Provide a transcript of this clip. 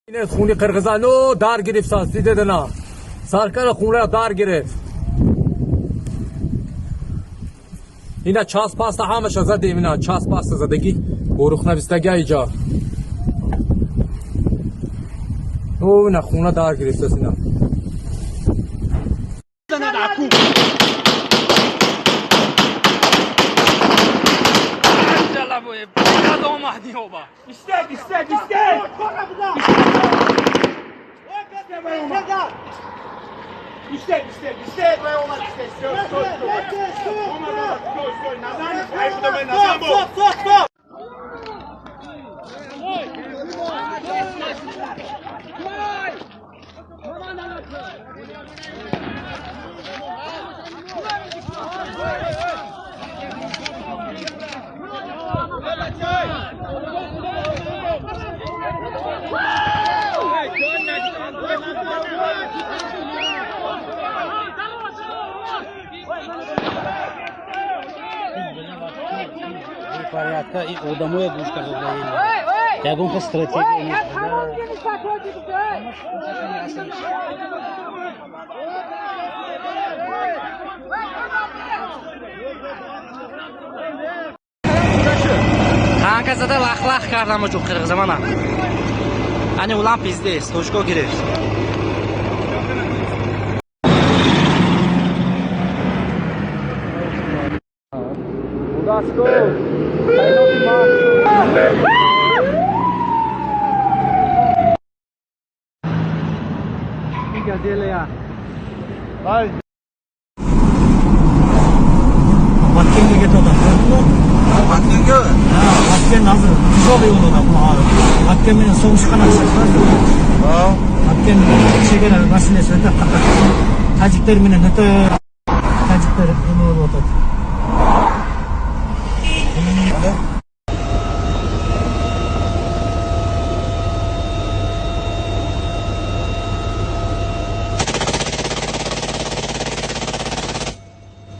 Yine Suni Kırgız'a no dar girip sansı dedin ha. Sarkara kumra dar girip. Yine ças pasta hamışa zaten yine ças pasta zaten ki borukhna bistega ija. O ne kumra dar girip sesine. İstek. İstek. Stop. Порядка и домой гушка задаем. Я думаю, по стратегии. Kanka zaten lak karnama çok kırık zamana. Hani ulan bizdeyiz. Toşko giriyoruz. Let's go. Bye. Vatken'e git oda. Vatken'e? Vatken hazır. Güzel yolu da bu abi. Vatken'in soğuş kanası var. Vatken şeker arasında söyledi. Tacikler minen öte. Tacikler bunu oldu.